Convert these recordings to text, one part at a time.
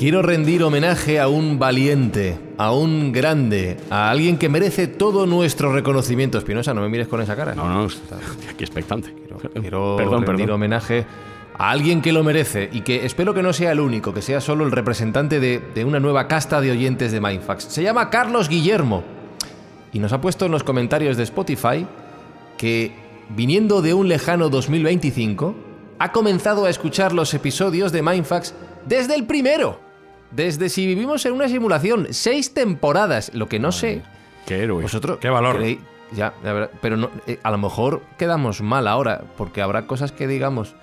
Quiero rendir homenaje a un valiente, a un grande, a alguien que merece todo nuestro reconocimiento. Espinosa, no me mires con esa cara. No, está aquí expectante. Quiero rendir homenaje a alguien que lo merece y que espero que no sea el único, que sea solo el representante de una nueva casta de oyentes de Mindfax. Se llama Carlos Guillermo y nos ha puesto en los comentarios de Spotify que, viniendo de un lejano 2025, ha comenzado a escuchar los episodios de Mindfax desde el primero. Desde Si vivimos en una simulación, 6 temporadas. Lo que no sé... ¡Qué héroe! Vosotros ¡Qué valor! Ya, pero no, a lo mejor quedamos mal ahora, porque habrá cosas que digamos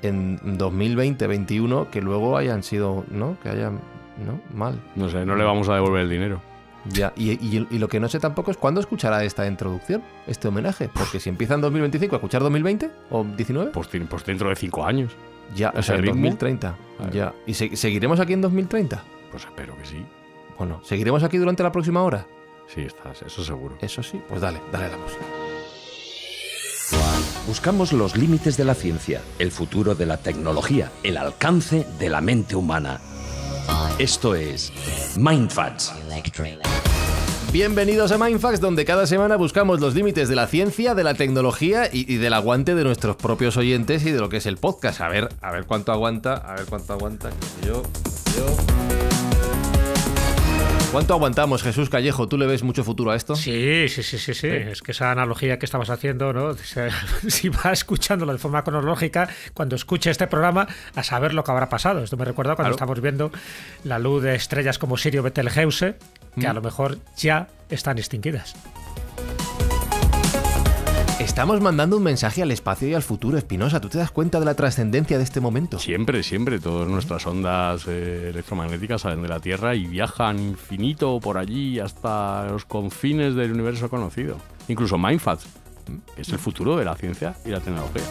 en 2020-21 que luego hayan sido, ¿no? Que hayan, ¿no? Mal. No sé, no le vamos a devolver el dinero. Ya, y lo que no sé tampoco es cuándo escuchará esta introducción, este homenaje. Porque si empieza en 2025, ¿a escuchar 2020 o 19? Pues dentro de 5 años. Ya, o sea, en 2030. Ya. ¿Y seguiremos aquí en 2030? Pues espero que sí. Bueno, ¿seguiremos aquí durante la próxima hora? Sí, eso seguro. Eso sí, pues dale la música. Buscamos los límites de la ciencia, el futuro de la tecnología, el alcance de la mente humana. Esto es Mindfax. Bienvenidos a Mindfax, donde cada semana buscamos los límites de la ciencia, de la tecnología y del aguante de nuestros propios oyentes y de lo que es el podcast. A ver cuánto aguanta, Yo. ¿Cuánto aguantamos, Jesús Callejo? ¿Tú le ves mucho futuro a esto? Sí. Es que esa analogía que estabas haciendo, ¿no? Si va escuchándolo de forma cronológica, cuando escuche este programa, a saber lo que habrá pasado. Esto me recuerda cuando estamos viendo la luz de estrellas como Sirio Betelgeuse, que a lo mejor ya están extinguidas. Estamos mandando un mensaje al espacio y al futuro, Espinosa. ¿Tú te das cuenta de la trascendencia de este momento? Siempre. Todas nuestras ondas electromagnéticas salen de la Tierra y viajan infinito por allí hasta los confines del universo conocido. Incluso Mindfax, que es el futuro de la ciencia y la tecnología.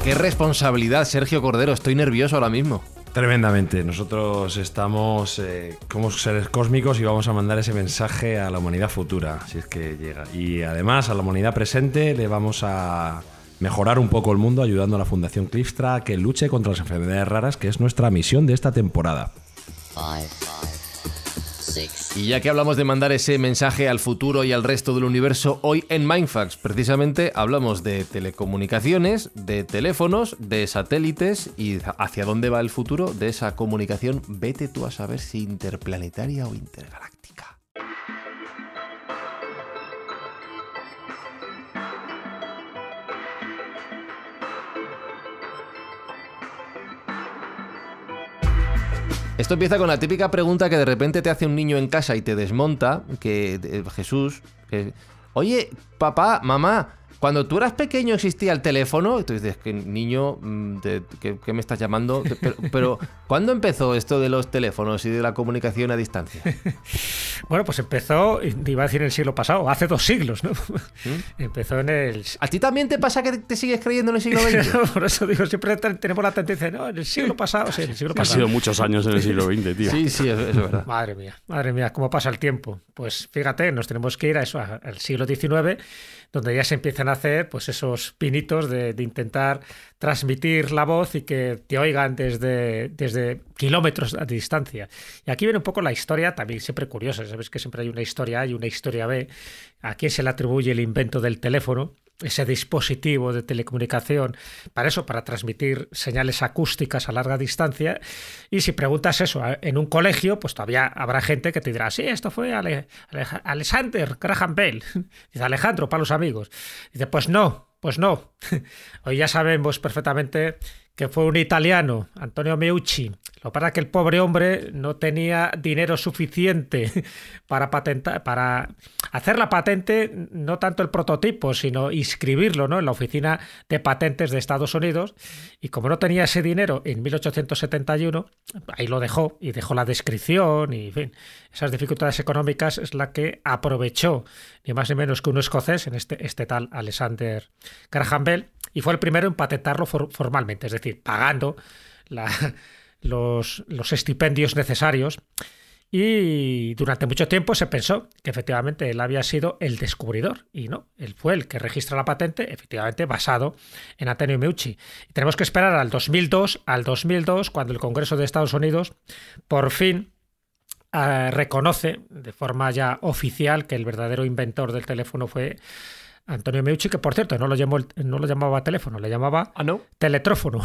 ¡Qué responsabilidad, Sergio Cordero! Estoy nervioso ahora mismo. Tremendamente. Nosotros estamos como seres cósmicos y vamos a mandar ese mensaje a la humanidad futura, si es que llega. Y además a la humanidad presente le vamos a mejorar un poco el mundo ayudando a la Fundación Clipstra a que luche contra las enfermedades raras, que es nuestra misión de esta temporada. Y ya que hablamos de mandar ese mensaje al futuro y al resto del universo, hoy en Mindfax precisamente hablamos de telecomunicaciones, de teléfonos, de satélites y hacia dónde va el futuro de esa comunicación. Vete tú a saber si interplanetaria o intergaláctica. Esto empieza con la típica pregunta que de repente te hace un niño en casa y te desmonta, Jesús, oye, papá, mamá, cuando tú eras pequeño existía el teléfono, y tú dices, que niño, ¿qué me estás llamando? Pero ¿cuándo empezó esto de los teléfonos y de la comunicación a distancia? Bueno, pues empezó, iba a decir en el siglo pasado, hace 2 siglos, ¿no? Empezó en el... ¿A ti también te pasa que te sigues creyendo en el siglo XX? Por eso digo, siempre tenemos la tendencia, no, en el siglo pasado, sí, en el siglo pasado. Ha sido muchos años en el siglo XX, tío. Sí, eso es verdad. Madre mía, cómo pasa el tiempo. Pues fíjate, nos tenemos que ir a eso, al siglo XIX, donde ya se empiezan a hacer pues esos pinitos de intentar transmitir la voz y que te oigan desde kilómetros de distancia. Y aquí viene un poco la historia, también siempre curiosa, sabes que siempre hay una historia A y una historia B. ¿A quién se le atribuye el invento del teléfono? Ese dispositivo de telecomunicación, para transmitir señales acústicas a larga distancia. Y si preguntas eso en un colegio, pues todavía habrá gente que te dirá, sí, esto fue Alexander Graham Bell. Dice, Alejandro, para los amigos. Dice, pues no. Hoy ya sabemos perfectamente que fue un italiano, Antonio Meucci. Lo que pasa es que el pobre hombre no tenía dinero suficiente para hacer la patente, no tanto el prototipo, sino inscribirlo, ¿no?, en la oficina de patentes de Estados Unidos. Y como no tenía ese dinero en 1871, ahí lo dejó, y dejó la descripción, y en fin, esas dificultades económicas es la que aprovechó, ni más ni menos que un escocés, en este tal Alexander Graham Bell, y fue el primero en patentarlo formalmente, es decir, pagando los estipendios necesarios. Y durante mucho tiempo se pensó que efectivamente él había sido el descubridor, y no, él fue el que registra la patente, efectivamente basado en Antonio Meucci. Y tenemos que esperar al 2002, cuando el Congreso de Estados Unidos por fin reconoce de forma ya oficial que el verdadero inventor del teléfono fue Antonio Meucci, que por cierto no lo llamaba teléfono, le llamaba teletrófono.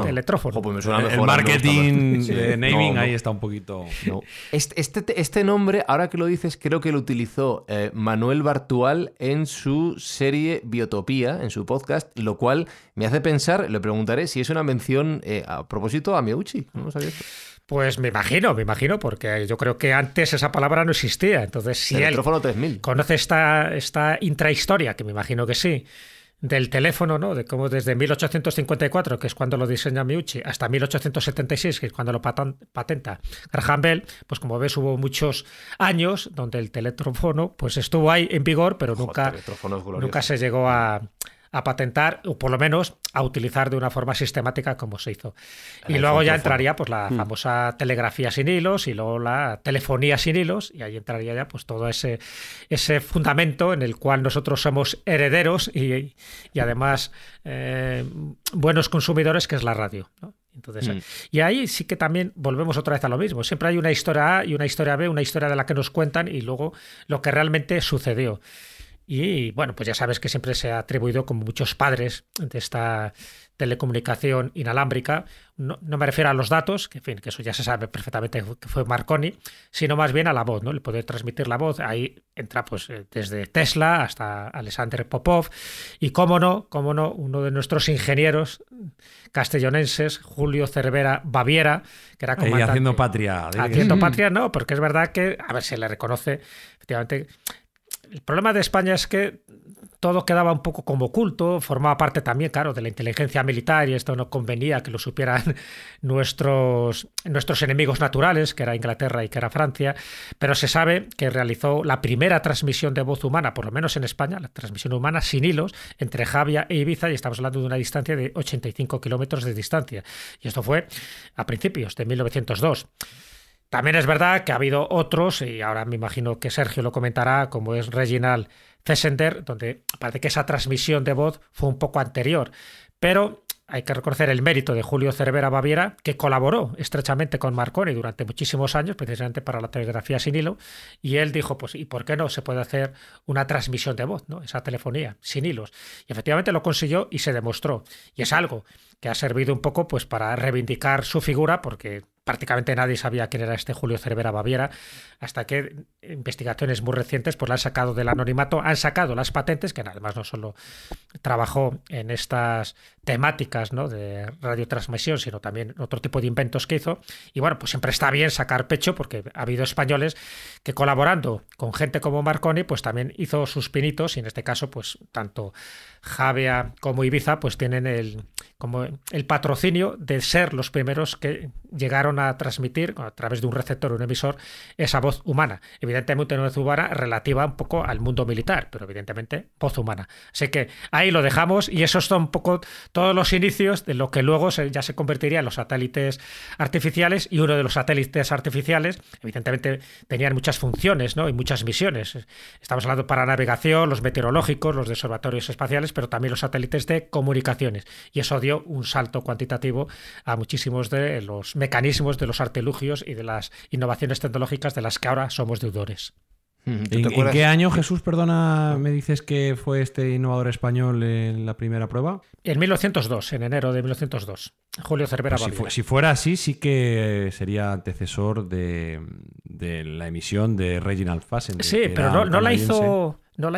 Teletrófono. Pues me suena mejor, el marketing sí. de naming ahí está un poquito... No. Este nombre, ahora que lo dices, creo que lo utilizó Manuel Bartual en su serie Biotopía, en su podcast, lo cual me hace pensar, le preguntaré si es una mención a propósito a Meucci. No sabía esto. Pues me imagino, porque yo creo que antes esa palabra no existía. Entonces, si él 3000. conoce esta intrahistoria, que me imagino que sí, del teléfono, ¿no? De cómo desde 1854, que es cuando lo diseña Meucci, hasta 1876, que es cuando lo patenta Graham Bell, pues como ves hubo muchos años donde el teletrófono pues estuvo ahí en vigor, pero nunca se llegó a patentar, o por lo menos a utilizar de una forma sistemática como se hizo. Y luego ya entraría pues la famosa telegrafía sin hilos y luego la telefonía sin hilos, y ahí entraría ya pues todo ese fundamento en el cual nosotros somos herederos y además buenos consumidores, que es la radio, ¿no? Entonces, y ahí sí que también volvemos otra vez a lo mismo. Siempre hay una historia A y una historia B, una historia de la que nos cuentan y luego lo que realmente sucedió. Y bueno, pues ya sabes que siempre se ha atribuido como muchos padres de esta telecomunicación inalámbrica. No me refiero a los datos, que en fin, que eso ya se sabe perfectamente que fue Marconi, sino más bien a la voz, ¿no? El poder transmitir la voz. Ahí entra pues desde Tesla hasta Alexander Popov y cómo no, uno de nuestros ingenieros castellonenses, Julio Cervera Baviera, que era comandante. Haciendo patria. Haciendo patria, no, porque es verdad que, a ver, se le reconoce efectivamente. El problema de España es que todo quedaba un poco como oculto, formaba parte también, claro, de la inteligencia militar, y esto no convenía que lo supieran nuestros enemigos naturales, que era Inglaterra y que era Francia, pero se sabe que realizó la primera transmisión de voz humana, por lo menos en España, la transmisión humana sin hilos, entre Javia e Ibiza, y estamos hablando de una distancia de 85 kilómetros de distancia. Y esto fue a principios de 1902. También es verdad que ha habido otros, y ahora me imagino que Sergio lo comentará, como es Reginald Fessender, donde parece que esa transmisión de voz fue un poco anterior. Pero hay que reconocer el mérito de Julio Cervera Baviera, que colaboró estrechamente con Marconi durante muchísimos años, precisamente para la telegrafía sin hilo, y él dijo, pues, ¿y por qué no se puede hacer una transmisión de voz, ¿no? Esa telefonía sin hilos? Y efectivamente lo consiguió y se demostró. Y es algo que ha servido un poco pues para reivindicar su figura, porque prácticamente nadie sabía quién era este Julio Cervera Baviera, hasta que investigaciones muy recientes pues la han sacado del anonimato, han sacado las patentes, que además no solo trabajó en estas temáticas, ¿no?, de radiotransmisión, sino también otro tipo de inventos que hizo. Y bueno, pues siempre está bien sacar pecho, porque ha habido españoles que, colaborando con gente como Marconi, pues también hizo sus pinitos, y en este caso pues tanto Javia como Ibiza pues tienen el patrocinio de ser los primeros que llegaron a transmitir a través de un receptor o un emisor esa voz humana. Evidentemente una voz humana relativa un poco al mundo militar, pero evidentemente voz humana. Así que ahí lo dejamos, y esos son un poco todos los inicios de lo que luego ya se convertiría en los satélites artificiales. Y uno de los satélites artificiales evidentemente tenían muchas funciones, ¿no?, y muchas misiones. Estamos hablando para navegación, los meteorológicos, los de observatorios espaciales, pero también los satélites de comunicaciones, y eso dio un salto cuantitativo a muchísimos de los mecanismos, de los artilugios y de las innovaciones tecnológicas de las que ahora somos deudores. ¿En qué año, Jesús, perdona, me dices que fue este innovador español en la primera prueba? En 1902, en enero de 1902. Julio Cervera Baviera. Si fuera así, sí que sería antecesor de la emisión de Reginald Fessender. Sí, pero no la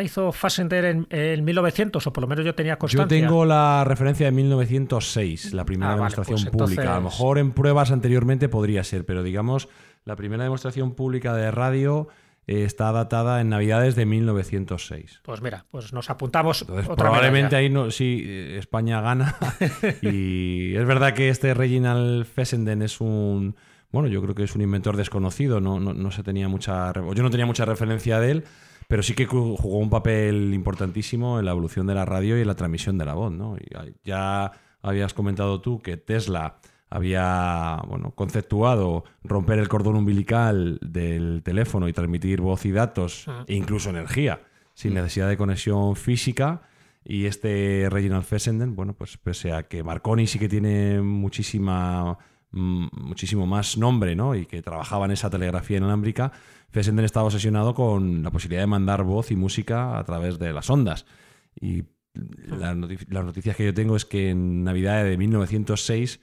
hizo Fessender en 1900, o por lo menos yo tenía constancia. Yo tengo la referencia de 1906, la primera demostración pues pública. entonces... A lo mejor en pruebas anteriormente podría ser, pero digamos, la primera demostración pública de radio está datada en Navidades de 1906. Pues mira, pues nos apuntamos. Entonces, otra probablemente medalla. ahí sí, España gana. Y es verdad que este Reginald Fessenden es un... Bueno, yo creo que es un inventor desconocido. No se tenía mucha... Yo no tenía mucha referencia de él, pero sí que jugó un papel importantísimo en la evolución de la radio y en la transmisión de la voz, ¿no? Y ya habías comentado tú que Tesla había conceptuado romper el cordón umbilical del teléfono y transmitir voz y datos e incluso energía sin necesidad de conexión física. Y Reginald Fessenden, pues pese a que Marconi sí que tiene muchísimo más nombre, ¿no? Y que trabajaba en esa telegrafía inalámbrica, Fessenden estaba obsesionado con la posibilidad de mandar voz y música a través de las ondas. Y las noticias que yo tengo es que en Navidad de 1906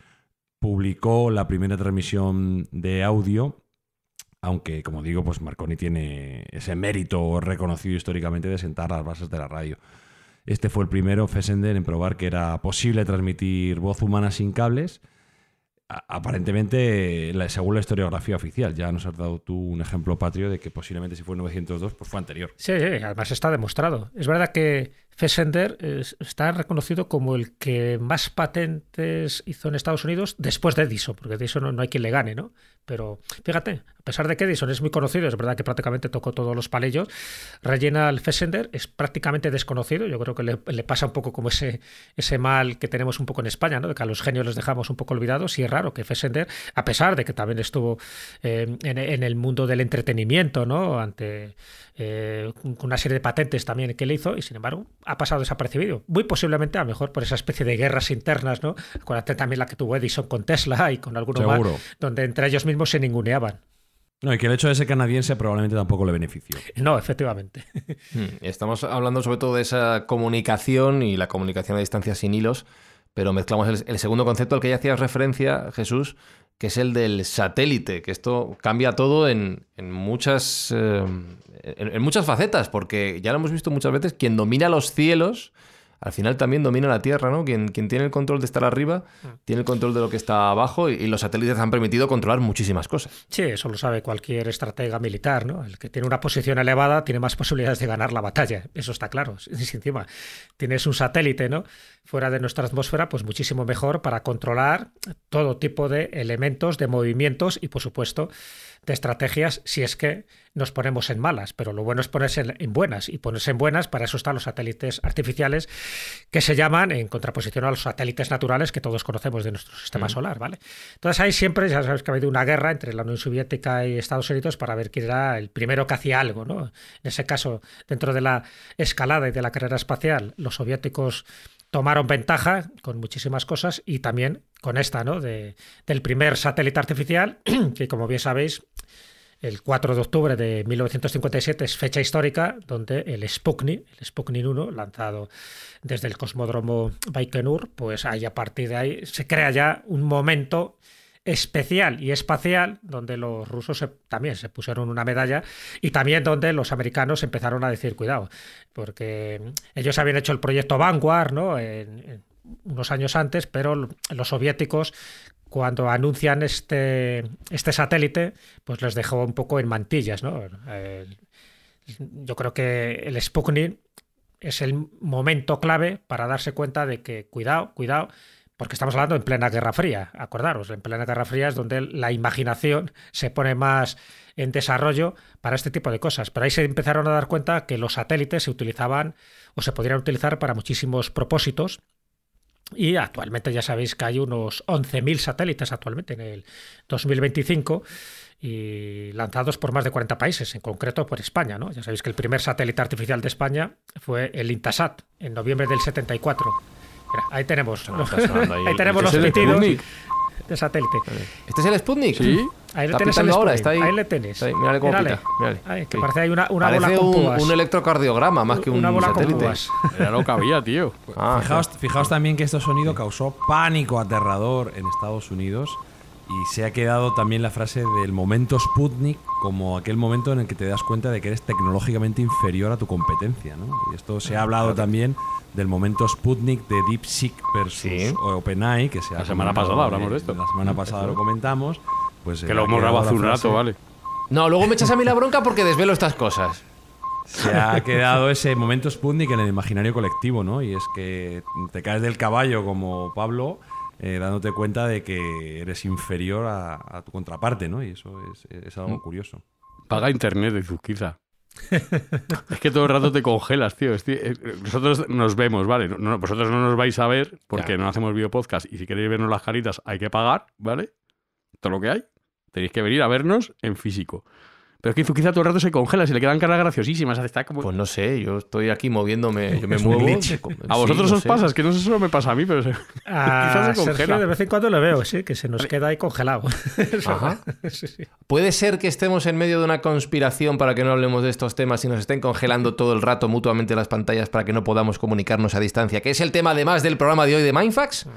publicó la primera transmisión de audio, aunque, como digo, pues Marconi tiene ese mérito reconocido históricamente de sentar las bases de la radio. Este fue el primero, Fessenden, en probar que era posible transmitir voz humana sin cables. Aparentemente, según la historiografía oficial, ya nos has dado tú un ejemplo patrio de que posiblemente si fue en 902, pues fue anterior. Sí, además está demostrado. Es verdad que Fessenden está reconocido como el que más patentes hizo en Estados Unidos después de Edison, porque Edison no hay quien le gane, ¿no? Pero fíjate, a pesar de que Edison es muy conocido, es verdad que prácticamente tocó todos los palillos, Reginald Fessenden es prácticamente desconocido. Yo creo que le pasa un poco como ese mal que tenemos un poco en España, ¿no? De que a los genios les dejamos un poco olvidados, y es raro que Fessenden, a pesar de que también estuvo en el mundo del entretenimiento, ¿no? Ante una serie de patentes también que le hizo, y sin embargo ha pasado desapercibido. Muy posiblemente a lo mejor por esa especie de guerras internas, ¿no? Acuérdate también la que tuvo Edison con Tesla y con alguno más, donde entre ellos mismos se ninguneaban. No, y que el hecho de ser canadiense probablemente tampoco le benefició. No, efectivamente. Estamos hablando sobre todo de esa comunicación y la comunicación a distancia sin hilos, pero mezclamos el segundo concepto al que ya hacías referencia, Jesús, que es el del satélite, que esto cambia todo en muchas facetas, porque ya lo hemos visto muchas veces, quien domina los cielos al final también domina la Tierra, ¿no? Quien tiene el control de estar arriba, tiene el control de lo que está abajo, y los satélites han permitido controlar muchísimas cosas. Sí, eso lo sabe cualquier estratega militar, ¿no? El que tiene una posición elevada tiene más posibilidades de ganar la batalla, eso está claro. Si encima tienes un satélite, ¿no?, fuera de nuestra atmósfera, pues muchísimo mejor para controlar todo tipo de elementos, de movimientos y, por supuesto, de estrategias, si es que nos ponemos en malas. Pero lo bueno es ponerse en buenas, y ponerse en buenas, para eso están los satélites artificiales, que se llaman en contraposición a los satélites naturales que todos conocemos de nuestro sistema solar, ¿vale? Entonces ahí siempre, ya sabes que ha habido una guerra entre la Unión Soviética y Estados Unidos para ver quién era el primero que hacía algo, ¿no? En ese caso, dentro de la escalada y de la carrera espacial, los soviéticos tomaron ventaja con muchísimas cosas, y también con esta, ¿no?, del primer satélite artificial, que, como bien sabéis, el 4 de octubre de 1957 es fecha histórica, donde el Sputnik 1, lanzado desde el cosmódromo Baikonur, pues ahí, a partir de ahí se crea ya un momento especial y espacial, donde los rusos también se pusieron una medalla, y también donde los americanos empezaron a decir cuidado, porque ellos habían hecho el proyecto Vanguard, ¿no?, en unos años antes, pero los soviéticos, cuando anuncian este satélite, pues les dejó un poco en mantillas, ¿no? Yo creo que el Sputnik es el momento clave para darse cuenta de que cuidado, porque estamos hablando en plena Guerra Fría. Acordaros, en plena Guerra Fría es donde la imaginación se pone más en desarrollo para este tipo de cosas. Pero ahí se empezaron a dar cuenta que los satélites se utilizaban, o se podrían utilizar, para muchísimos propósitos. Y actualmente ya sabéis que hay unos 11.000 satélites actualmente en el 2025, y lanzados por más de 40 países, en concreto por España, ¿no? Ya sabéis que el primer satélite artificial de España fue el Intasat, en noviembre del 74. Mira, ahí tenemos, ahí tenemos los pitidos de satélite. ¿Este es el Sputnik? Sí. Ahí le Está tienes pitando el ahora, Sputnik. está ahí. Ahí le tienes. Mírale cómo Mírale. pita. Mírale. Ahí, que Sí. parece ahí una bola Parece con púas. un electrocardiograma más que un Una bola con satélite. púas. Ya no cabía, tío. Ah, Fijaos también que este sonido causó pánico aterrador en Estados Unidos, y se ha quedado también la frase del momento Sputnik como aquel momento en el que te das cuenta de que eres tecnológicamente inferior a tu competencia, ¿no? Y esto se ha hablado también del momento Sputnik de DeepSeek versus OpenAI, que se ha La semana comentado, pasada hablamos de esto. La semana pasada lo comentamos. Pues Que lo hemos grabado hace un rato, ¿vale? No, luego me echas a mí la bronca porque desvelo estas cosas. Se ha quedado ese momento Sputnik en el imaginario colectivo, ¿no? Y es que te caes del caballo como Pablo, dándote cuenta de que eres inferior a tu contraparte, ¿no? Y eso es algo curioso. Paga internet de Zuzquiza. Es que todo el rato te congelas, tío. Nosotros nos vemos, ¿vale? Vosotros no nos vais a ver porque no hacemos videopodcast y si queréis vernos las caritas hay que pagar, ¿vale? Todo lo que hay. Tenéis que venir a vernos en físico. Pero es que Izuquiza todo el rato se congela, se le quedan caras graciosísimas. Está como... Pues no sé, yo estoy aquí moviéndome, yo me muevo. A vosotros os pasa, es que no sé si solo me pasa a mí, pero quizás se congela. Sergio de vez en cuando lo veo, sí, que se nos queda ahí congelado. Ajá. Sí. Puede ser que estemos en medio de una conspiración para que no hablemos de estos temas y nos estén congelando todo el rato mutuamente las pantallas para que no podamos comunicarnos a distancia, que es el tema además del programa de hoy de Mindfax.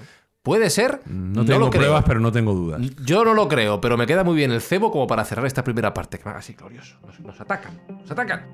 ¿Puede ser? No tengo pruebas, pero no tengo dudas. Yo no lo creo, pero me queda muy bien el cebo como para cerrar esta primera parte. Que me haga así glorioso. Nos atacan. Nos atacan.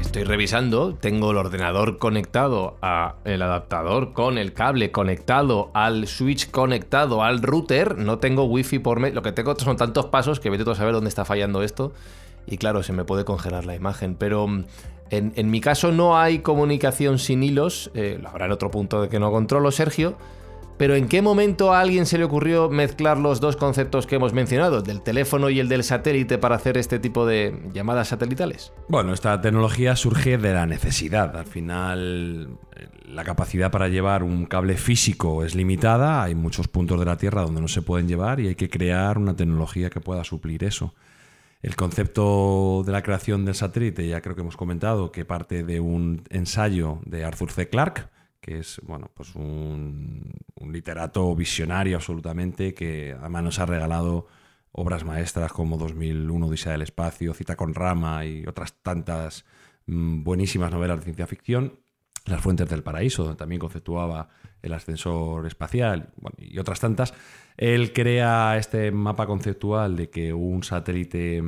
Estoy revisando, tengo el ordenador conectado al adaptador con el cable conectado al switch conectado al router, no tengo wifi por medio, lo que tengo son tantos pasos que vete tú a saber dónde está fallando esto y claro, se me puede congelar la imagen, pero en mi caso no hay comunicación sin hilos, lo habrá en otro punto de que no controlo, Sergio. Pero ¿en qué momento a alguien se le ocurrió mezclar los dos conceptos que hemos mencionado, el del teléfono y el del satélite, para hacer este tipo de llamadas satelitales? Bueno, esta tecnología surge de la necesidad. Al final, la capacidad para llevar un cable físico es limitada. Hay muchos puntos de la Tierra donde no se pueden llevar y hay que crear una tecnología que pueda suplir eso. El concepto de la creación del satélite, ya creo que hemos comentado, que parte de un ensayo de Arthur C. Clarke, que es pues un literato visionario absolutamente, que además nos ha regalado obras maestras como 2001, Odisea del Espacio, Cita con Rama y otras tantas buenísimas novelas de ciencia ficción. Las Fuentes del Paraíso, donde también conceptuaba el ascensor espacial, y otras tantas. Él crea este mapa conceptual de que un satélite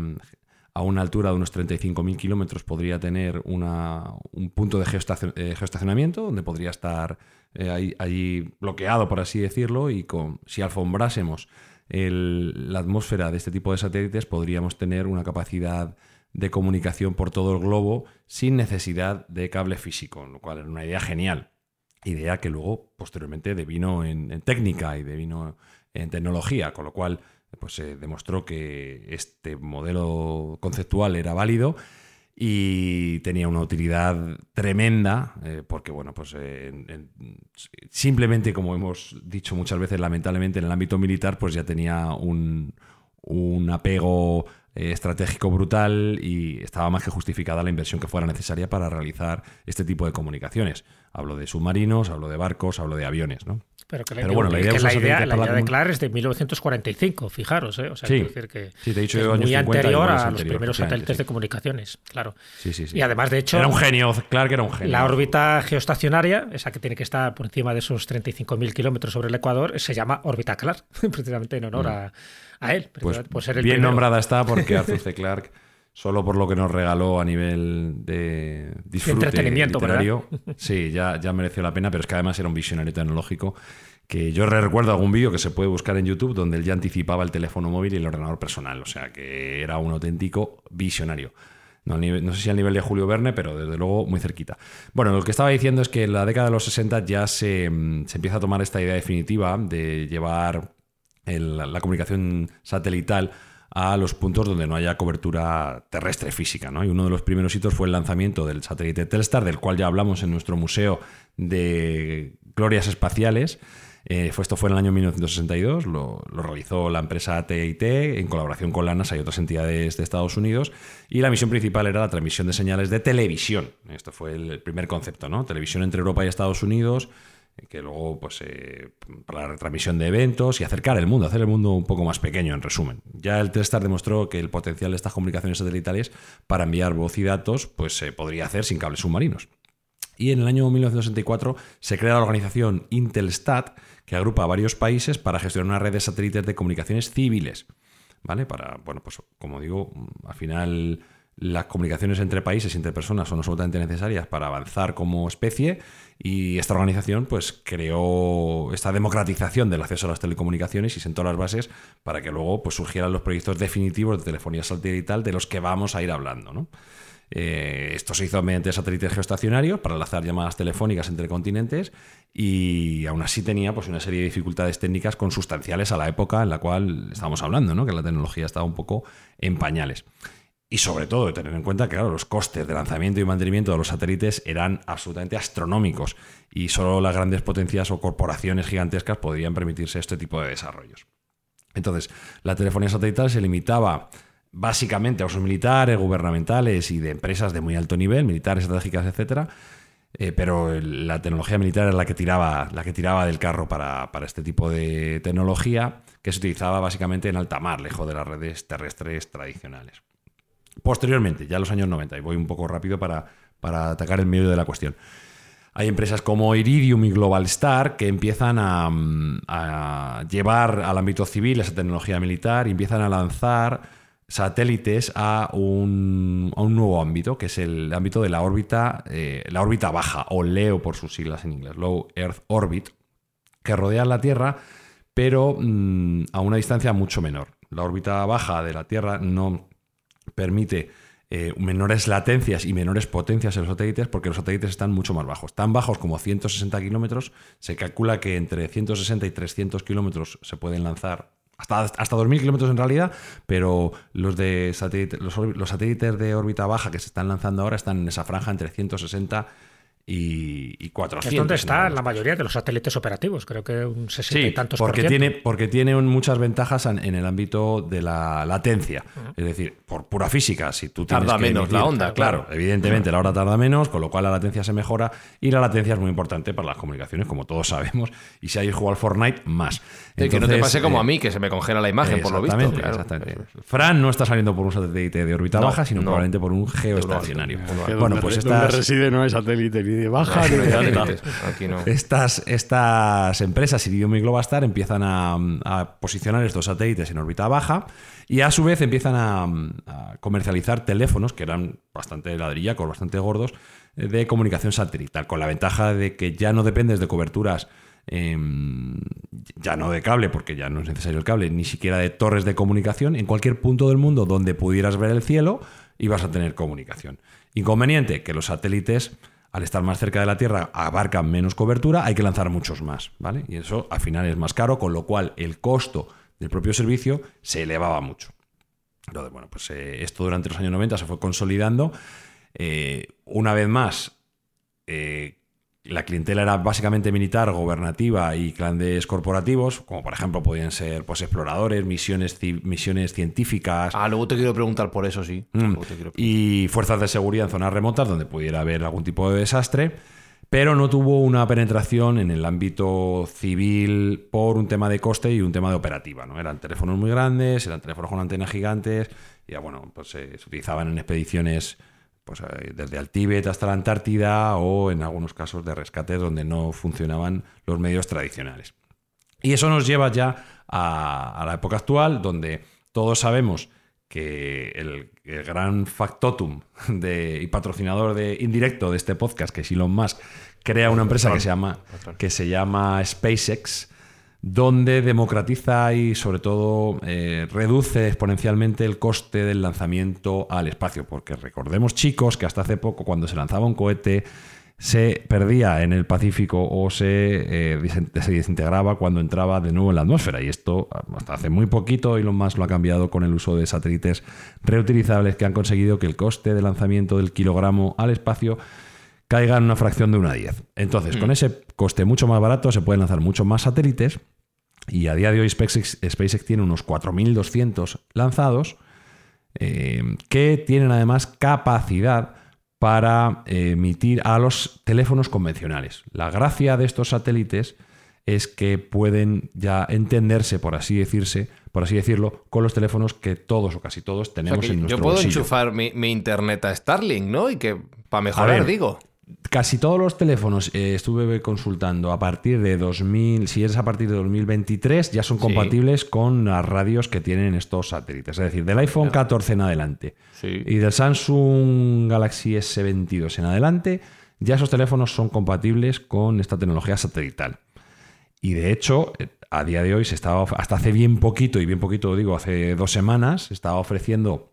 a una altura de unos 35.000 kilómetros podría tener un punto de geoestacionamiento donde podría estar allí bloqueado, por así decirlo, y si alfombrásemos la atmósfera de este tipo de satélites podríamos tener una capacidad de comunicación por todo el globo sin necesidad de cable físico, lo cual era una idea genial. Idea que luego posteriormente devino en técnica y devino en tecnología, con lo cual pues se demostró que este modelo conceptual era válido y tenía una utilidad tremenda, porque bueno, pues simplemente, como hemos dicho muchas veces, lamentablemente en el ámbito militar, pues ya tenía un apego estratégico brutal y estaba más que justificada la inversión que fuera necesaria para realizar este tipo de comunicaciones. Hablo de submarinos, hablo de barcos, hablo de aviones, ¿no? Pero bueno, la idea de Clarke es de 1945, fijaros, ¿eh? O sea, sí, quiero decir que sí, te he dicho es años muy 50 anterior a los primeros satélites de comunicaciones, claro. Sí. Y además, de hecho, era un genio, Clarke era un genio. La órbita geoestacionaria, esa que tiene que estar por encima de esos 35.000 kilómetros sobre el Ecuador, se llama órbita Clarke, precisamente en honor a él. Pues por ser el bien primero. Nombrada está porque Arthur C. Clarke, solo por lo que nos regaló a nivel de disfrute entretenimiento, literario, sí, ya mereció la pena, pero es que además era un visionario tecnológico que yo recuerdo algún vídeo que se puede buscar en YouTube donde él ya anticipaba el teléfono móvil y el ordenador personal, o sea que era un auténtico visionario. No sé si al nivel de Julio Verne, pero desde luego muy cerquita. Bueno, lo que estaba diciendo es que en la década de los 60 ya se empieza a tomar esta idea definitiva de llevar la comunicación satelital a los puntos donde no haya cobertura terrestre física, ¿no? Y uno de los primeros hitos fue el lanzamiento del satélite Telstar, del cual ya hablamos en nuestro Museo de Glorias Espaciales. Esto fue en el año 1962, lo realizó la empresa AT&T en colaboración con la NASA y otras entidades de Estados Unidos, y la misión principal era la transmisión de señales de televisión. Esto fue el primer concepto, ¿no? Televisión entre Europa y Estados Unidos, que luego, pues, para la retransmisión de eventos y acercar el mundo, hacer el mundo un poco más pequeño, en resumen. Ya el Telstar demostró que el potencial de estas comunicaciones satelitales para enviar voz y datos, pues se podría hacer sin cables submarinos. Y en el año 1964 se crea la organización Intelsat, que agrupa a varios países para gestionar una red de satélites de comunicaciones civiles, ¿vale? Para, bueno, pues como digo, al final las comunicaciones entre países y entre personas son absolutamente necesarias para avanzar como especie, y esta organización pues creó esta democratización del acceso a las telecomunicaciones y sentó las bases para que luego pues surgieran los proyectos definitivos de telefonía satelital de los que vamos a ir hablando, ¿no? Esto se hizo mediante satélites geoestacionarios para enlazar llamadas telefónicas entre continentes, y aún así tenía pues una serie de dificultades técnicas consustanciales a la época en la cual estamos hablando, ¿no? Que la tecnología estaba un poco en pañales. Y sobre todo de tener en cuenta que, claro, los costes de lanzamiento y mantenimiento de los satélites eran absolutamente astronómicos, y solo las grandes potencias o corporaciones gigantescas podrían permitirse este tipo de desarrollos. Entonces, la telefonía satelital se limitaba básicamente a usos militares, gubernamentales y de empresas de muy alto nivel, militares, estratégicas, etcétera. Pero la tecnología militar era la que tiraba del carro para este tipo de tecnología, que se utilizaba básicamente en alta mar, lejos de las redes terrestres tradicionales. Posteriormente, ya en los años 90, y voy un poco rápido para atacar el medio de la cuestión, hay empresas como Iridium y Globalstar que empiezan a llevar al ámbito civil esa tecnología militar y empiezan a lanzar satélites a un nuevo ámbito, que es el ámbito de la órbita baja, o LEO por sus siglas en inglés, Low Earth Orbit, que rodean la Tierra, pero a una distancia mucho menor. La órbita baja de la Tierra no permite menores latencias y menores potencias en los satélites, porque los satélites están mucho más bajos. Tan bajos como 160 kilómetros. Se calcula que entre 160 y 300 kilómetros se pueden lanzar hasta 2.000 kilómetros en realidad, pero los satélites de órbita baja que se están lanzando ahora están en esa franja entre 160 y 400. Es donde están la mayoría de los satélites operativos, creo que un 60 y tantos porque por ciento. Porque tiene muchas ventajas en el ámbito de la latencia. Es decir, por pura física, si tú tienes tarda que menos emitir, la onda, claro, evidentemente la hora tarda menos, con lo cual la latencia se mejora, y la latencia es muy importante para las comunicaciones, como todos sabemos, y si hay jugado al Fortnite, más. Entonces, que no te pase como a mí, que se me congela la imagen, por lo visto. Claro. Exactamente. Fran no está saliendo por un satélite de órbita baja, sino probablemente por un geoestacionario. Bueno, pues donde reside no hay satélite ni de baja ni de alta. Aquí no. Estas empresas, Iridium y Globalstar, empiezan a posicionar estos satélites en órbita baja, y a su vez empiezan a comercializar teléfonos que eran bastante ladrillacos, bastante gordos, de comunicación satelital, con la ventaja de que ya no dependes de coberturas, ya no de cable, porque ya no es necesario el cable, ni siquiera de torres de comunicación. En cualquier punto del mundo donde pudieras ver el cielo ibas a tener comunicación. Inconveniente, que los satélites, al estar más cerca de la Tierra, abarcan menos cobertura, hay que lanzar muchos más, ¿vale? Y eso al final es más caro, con lo cual el costo del propio servicio se elevaba mucho. Entonces, bueno, pues esto durante los años 90 se fue consolidando. Una vez más, la clientela era básicamente militar, gobernativa y grandes corporativos, como por ejemplo podían ser pues exploradores, misiones científicas. Luego te quiero preguntar por eso, sí. Y fuerzas de seguridad en zonas remotas donde pudiera haber algún tipo de desastre, pero no tuvo una penetración en el ámbito civil por un tema de coste y un tema de operativa, ¿no? Eran teléfonos muy grandes, eran teléfonos con antenas gigantes, y bueno, pues se utilizaban en expediciones pues desde el Tíbet hasta la Antártida, o en algunos casos de rescates donde no funcionaban los medios tradicionales. Y eso nos lleva ya a la época actual, donde todos sabemos que el gran factotum y patrocinador indirecto de este podcast, que es Elon Musk, crea una empresa que se llama SpaceX, donde democratiza y sobre todo reduce exponencialmente el coste del lanzamiento al espacio. Porque recordemos, chicos, que hasta hace poco, cuando se lanzaba un cohete, se perdía en el Pacífico o se desintegraba cuando entraba de nuevo en la atmósfera. Y esto hasta hace muy poquito Elon Musk lo ha cambiado con el uso de satélites reutilizables, que han conseguido que el coste de lanzamiento del kilogramo al espacio caiga en una fracción de 1 a 10. Entonces, con ese coste mucho más barato se pueden lanzar muchos más satélites, y a día de hoy SpaceX tiene unos 4.200 lanzados, que tienen además capacidad para emitir a los teléfonos convencionales. La gracia de estos satélites es que pueden ya entenderse, por así decirlo, con los teléfonos que todos o casi todos tenemos en nuestro bolsillo. Yo puedo enchufar mi internet a Starlink, ¿no? Y que para mejorar, digo. Casi todos los teléfonos estuve consultando a partir de 2000, si es a partir de 2023, ya son compatibles con las radios que tienen estos satélites. Es decir, del iPhone 14 en adelante y del Samsung Galaxy S22 en adelante, ya esos teléfonos son compatibles con esta tecnología satelital. Y de hecho, a día de hoy se estaba, hasta hace bien poquito, y bien poquito digo, hace 2 semanas, se estaba ofreciendo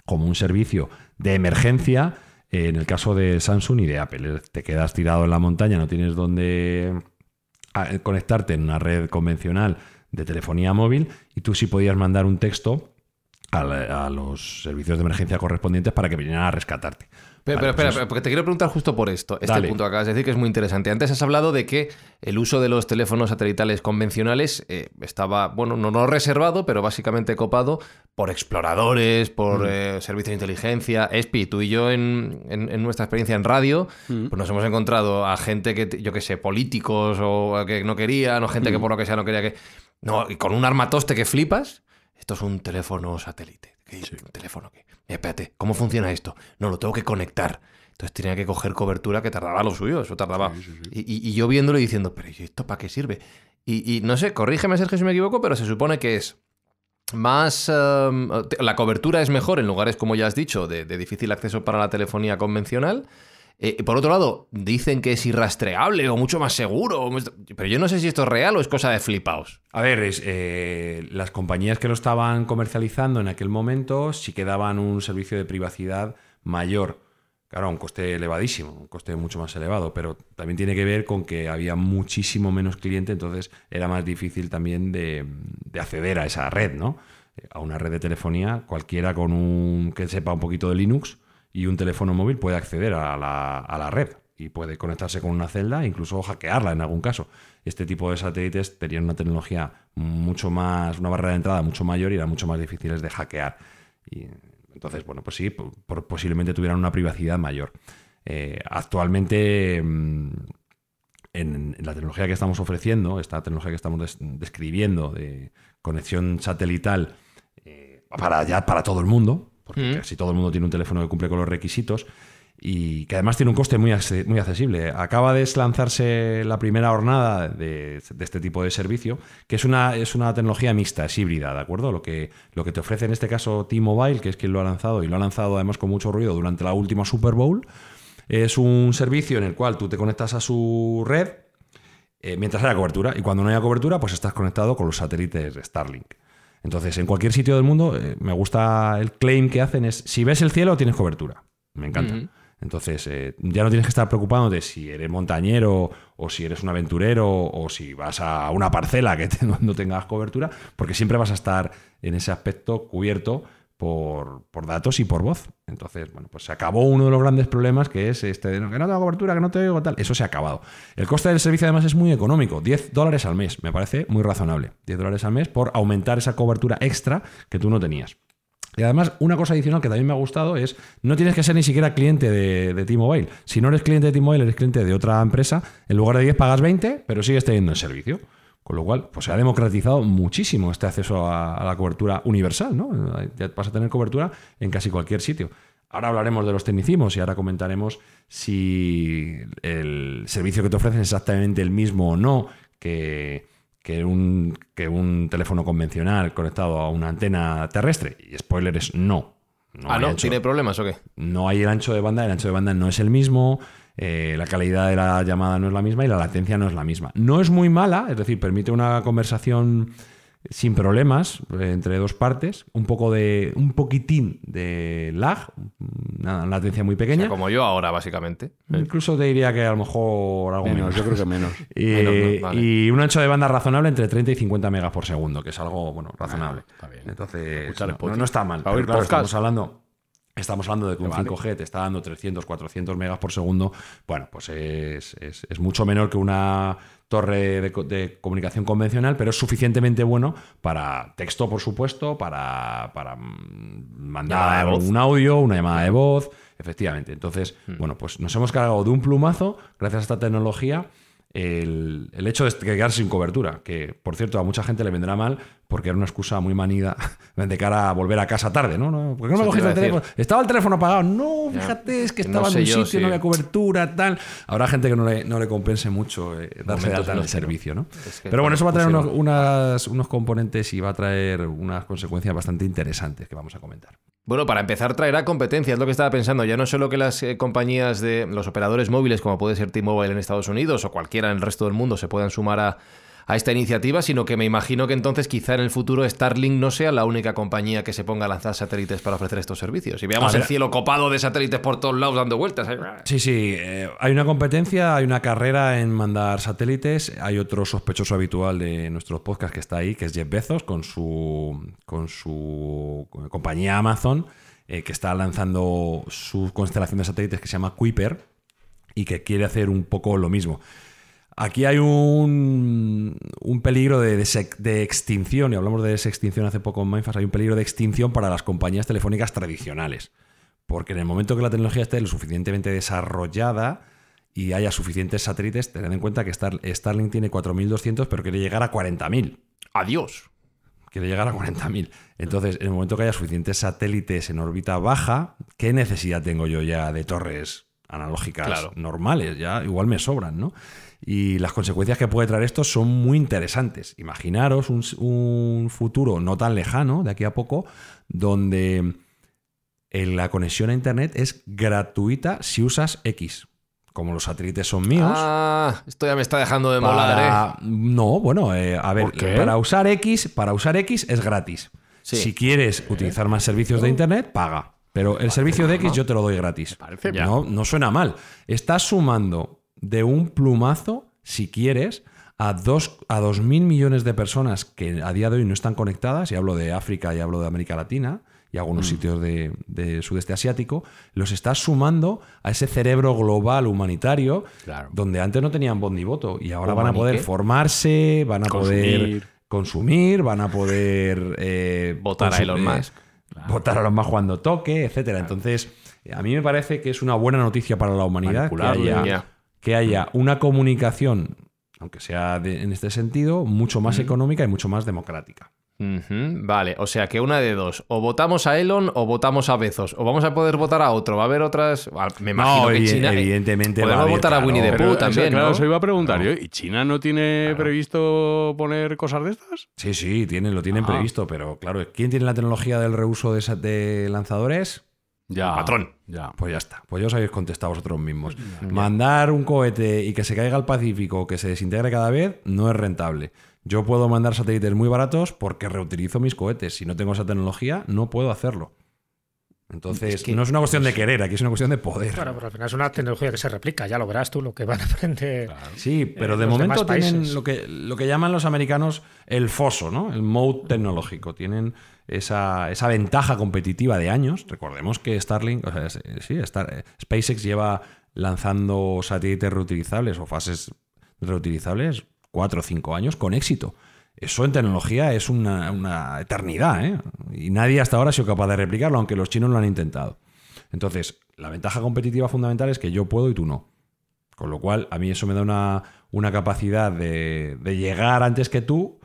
como un servicio de emergencia en el caso de Samsung y de Apple. Te quedas tirado en la montaña, no tienes dónde conectarte en una red convencional de telefonía móvil y tú sí podías mandar un texto a los servicios de emergencia correspondientes para que vinieran a rescatarte. Pero espera, porque te quiero preguntar justo por esto. Este punto que acabas de decir que es muy interesante. Antes has hablado de que el uso de los teléfonos satelitales convencionales estaba, bueno, no reservado, pero básicamente copado por exploradores, por servicios de inteligencia. Espi, tú y yo en nuestra experiencia en radio, pues nos hemos encontrado a gente que, yo qué sé, políticos o que no querían, o gente que por lo que sea no quería que... No, y con un armatoste que flipas. Esto es un teléfono satélite. ¿Qué es un teléfono? ¿Qué? Espérate, ¿cómo funciona esto? No, lo tengo que conectar. Entonces tenía que coger cobertura que tardaba lo suyo, eso tardaba. Sí. Y yo viéndolo y diciendo, ¿pero ¿y esto para qué sirve? Y no sé, corrígeme, Sergio, si me equivoco, pero se supone que es más... la cobertura es mejor en lugares, como ya has dicho, de difícil acceso para la telefonía convencional. Por otro lado, dicen que es irrastreable o mucho más seguro. Pero yo no sé si esto es real o es cosa de flipaos. A ver, las compañías que lo estaban comercializando en aquel momento sí que daban un servicio de privacidad mayor. Claro, a un coste elevadísimo, un coste mucho más elevado, pero también tiene que ver con que había muchísimo menos cliente, entonces era más difícil también de acceder a esa red, ¿no? A una red de telefonía, cualquiera que sepa un poquito de Linux y un teléfono móvil puede acceder a la red y puede conectarse con una celda e incluso hackearla en algún caso. Este tipo de satélites tenían una tecnología mucho más, una barrera de entrada mucho mayor y eran mucho más difíciles de hackear. Y entonces, bueno, pues sí, posiblemente tuvieran una privacidad mayor. Actualmente, en la tecnología que estamos ofreciendo, esta tecnología que estamos describiendo de conexión satelital para todo el mundo, porque casi todo el mundo tiene un teléfono que cumple con los requisitos y que además tiene un coste muy accesible. Acaba de lanzarse la primera jornada de este tipo de servicio, que es una tecnología mixta, es híbrida, ¿de acuerdo? Lo que te ofrece en este caso T-Mobile, que es quien lo ha lanzado, y lo ha lanzado además con mucho ruido durante la última Super Bowl, es un servicio en el cual tú te conectas a su red mientras haya cobertura, y cuando no haya cobertura, pues estás conectado con los satélites de Starlink. Entonces, en cualquier sitio del mundo, me gusta el claim que hacen es, si ves el cielo, tienes cobertura. Me encanta. Entonces, ya no tienes que estar preocupándote si eres montañero o si eres un aventurero o si vas a una parcela que no tengas cobertura, porque siempre vas a estar en ese aspecto cubierto por datos y por voz. Entonces, bueno, pues se acabó uno de los grandes problemas, que es que no tengo cobertura, que no te oigo, tal. Eso se ha acabado. El coste del servicio además es muy económico, $10 al mes. Me parece muy razonable. $10 al mes por aumentar esa cobertura extra que tú no tenías. Y además, una cosa adicional que también me ha gustado es, no tienes que ser ni siquiera cliente de T-Mobile. Si no eres cliente de T-Mobile, eres cliente de otra empresa, en lugar de 10 pagas 20, pero sigues teniendo el servicio. Con lo cual, pues se ha democratizado muchísimo este acceso a la cobertura universal, ¿no? Ya vas a tener cobertura en casi cualquier sitio. Ahora hablaremos de los tecnicismos y ahora comentaremos si el servicio que te ofrecen es exactamente el mismo o no que un teléfono convencional conectado a una antena terrestre. Y spoiler es no. ¿Tiene problemas o qué? No hay el ancho de banda no es el mismo. La calidad de la llamada no es la misma y la latencia no es la misma. No es muy mala, es decir, permite una conversación sin problemas entre dos partes, un poquitín de lag, una latencia muy pequeña. O sea, como yo ahora, básicamente. Incluso te diría que a lo mejor algo menos. Yo creo que menos. Vale. Y un ancho de banda razonable entre 30 y 50 megas por segundo, que es algo razonable. Está bien. Entonces, no está mal. Pero claro, estamos hablando de que un 5G te está dando 300, 400 megas por segundo. Bueno, pues es mucho menor que una torre de comunicación convencional, pero es suficientemente bueno para texto, por supuesto, para mandar un audio, una llamada de voz, efectivamente. Entonces, bueno, pues nos hemos cargado de un plumazo, gracias a esta tecnología, el hecho de quedarse sin cobertura, que por cierto a mucha gente le vendrá mal porque era una excusa muy manida de cara a volver a casa tarde, ¿no? ¿Por qué no me cogiste el teléfono? Estaba el teléfono apagado. No, fíjate, es que estaba en un sitio, no había cobertura, tal. Habrá gente que no le compense mucho darse de alta en el servicio, ¿no? Pero bueno, eso va a traer unos componentes y va a traer unas consecuencias bastante interesantes que vamos a comentar. Bueno, para empezar traerá competencia, es lo que estaba pensando. Ya no solo que las compañías de los operadores móviles, como puede ser T-Mobile en Estados Unidos o cualquiera en el resto del mundo, se puedan sumar a esta iniciativa, sino que me imagino que entonces quizá en el futuro Starlink no sea la única compañía que se ponga a lanzar satélites para ofrecer estos servicios. Y veamos el cielo copado de satélites por todos lados dando vueltas. Sí, hay una competencia, hay una carrera en mandar satélites. Hay otro sospechoso habitual de nuestros podcasts que está ahí, que es Jeff Bezos, con su compañía Amazon, que está lanzando su constelación de satélites que se llama Kuiper y que quiere hacer un poco lo mismo. Aquí hay un peligro de extinción, y hablamos de esa extinción hace poco en Mindfast, hay un peligro de extinción para las compañías telefónicas tradicionales. Porque en el momento que la tecnología esté lo suficientemente desarrollada y haya suficientes satélites, tened en cuenta que Starlink tiene 4.200, pero quiere llegar a 40.000. ¡Adiós! Quiere llegar a 40.000. Entonces, en el momento que haya suficientes satélites en órbita baja, ¿qué necesidad tengo yo ya de torres analógicas normales? Ya igual me sobran, ¿no? Y las consecuencias que puede traer esto son muy interesantes. Imaginaros un futuro no tan lejano, de aquí a poco, donde la conexión a Internet es gratuita si usas X. Como los satélites son míos. Esto ya me está dejando de molar, No, bueno, a ver, ¿por qué? para usar X es gratis. Sí. Si quieres utilizar más servicios de Internet, paga. Pero el servicio de X yo te lo doy gratis. Parece bien. No suena mal. Estás sumando de un plumazo, si quieres, a 2.000 millones de personas que a día de hoy no están conectadas, y hablo de África y hablo de América Latina y algunos sitios de sudeste asiático, los estás sumando a ese cerebro global humanitario, donde antes no tenían voz ni voto, y ahora van a poder formarse, van a poder consumir, van a poder votar a Elon Musk. Votar a Elon Musk cuando toque, etcétera. Entonces, a mí me parece que es una buena noticia para la humanidad que haya una comunicación, aunque sea en este sentido, mucho más económica y mucho más democrática. Vale, o sea que una de dos. O votamos a Elon o votamos a Bezos. O vamos a poder votar a otro. Va a haber otras... Me imagino que China... Evidentemente podemos votar a Winnie the Pooh también, claro, ¿no? eso iba a preguntar yo. ¿Y China no tiene previsto poner cosas de estas? Sí, lo tienen previsto, pero claro, ¿quién tiene la tecnología del reuso de lanzadores? Ya. Patrón. Ya. Pues ya está. Pues ya os habéis contestado vosotros mismos. Mandar un cohete y que se caiga al Pacífico, que se desintegre cada vez, no es rentable. Yo puedo mandar satélites muy baratos porque reutilizo mis cohetes. Si no tengo esa tecnología, no puedo hacerlo. Entonces, no es una cuestión de querer, aquí es una cuestión de poder. Claro, pero al final es una tecnología que se replica, ya lo verás tú, lo que van a aprender. Sí, pero de momento tienen lo que llaman los americanos el foso, ¿no? El mode tecnológico. Tienen esa ventaja competitiva de años. Recordemos que Starlink, SpaceX lleva lanzando satélites reutilizables o fases reutilizables 4 o 5 años con éxito. Eso en tecnología es una eternidad, ¿eh? Y nadie hasta ahora ha sido capaz de replicarlo, aunque los chinos lo han intentado. Entonces, la ventaja competitiva fundamental es que yo puedo y tú no. Con lo cual, a mí eso me da una capacidad de llegar antes que tú,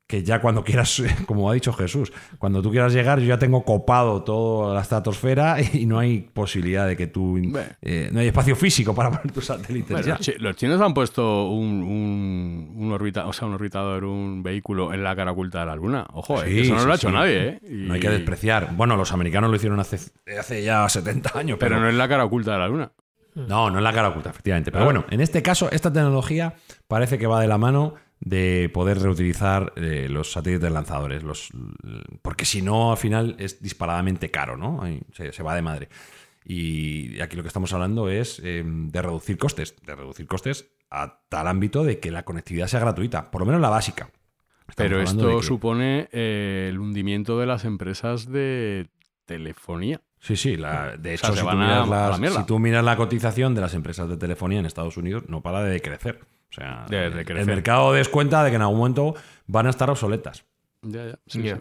que ya cuando quieras, como ha dicho Jesús, cuando tú quieras llegar, yo ya tengo copado toda la estratosfera y no hay posibilidad de que tú... no hay espacio físico para poner tus satélites. Bueno, los chinos han puesto un orbitador, un vehículo en la cara oculta de la Luna. Ojo, eso no lo ha hecho nadie, ¿eh? No hay que despreciar. Bueno, los americanos lo hicieron hace ya 70 años. Pero no en la cara oculta de la Luna. No en la cara oculta, efectivamente. Pero bueno, en este caso, esta tecnología parece que va de la mano de poder reutilizar los satélites lanzadores. Porque si no, al final es disparadamente caro, ¿no? Se va de madre. Y aquí lo que estamos hablando es de reducir costes. De reducir costes a tal ámbito de que la conectividad sea gratuita. Por lo menos la básica. Pero esto supone el hundimiento de las empresas de telefonía. Sí. De hecho, si tú miras la cotización de las empresas de telefonía en Estados Unidos, no para de crecer. O sea, el mercado descuenta de que en algún momento van a estar obsoletas. Sí.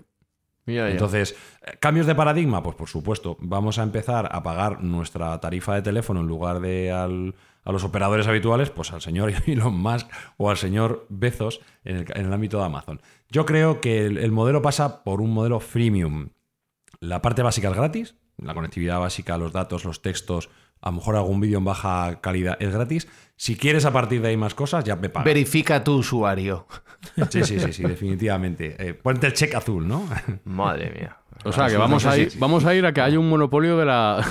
Entonces, ¿cambios de paradigma? Pues por supuesto, vamos a empezar a pagar nuestra tarifa de teléfono en lugar de a los operadores habituales, pues al señor Elon Musk o al señor Bezos en el ámbito de Amazon. Yo creo que el modelo pasa por un modelo freemium. La parte básica es gratis, la conectividad básica, los datos, los textos, a lo mejor algún vídeo en baja calidad es gratis. Si quieres a partir de ahí más cosas, ya me pagas. Verifica tu usuario. Sí, definitivamente. Ponte el check azul, ¿no? Madre mía. O sea, que vamos a ir a que haya un monopolio de la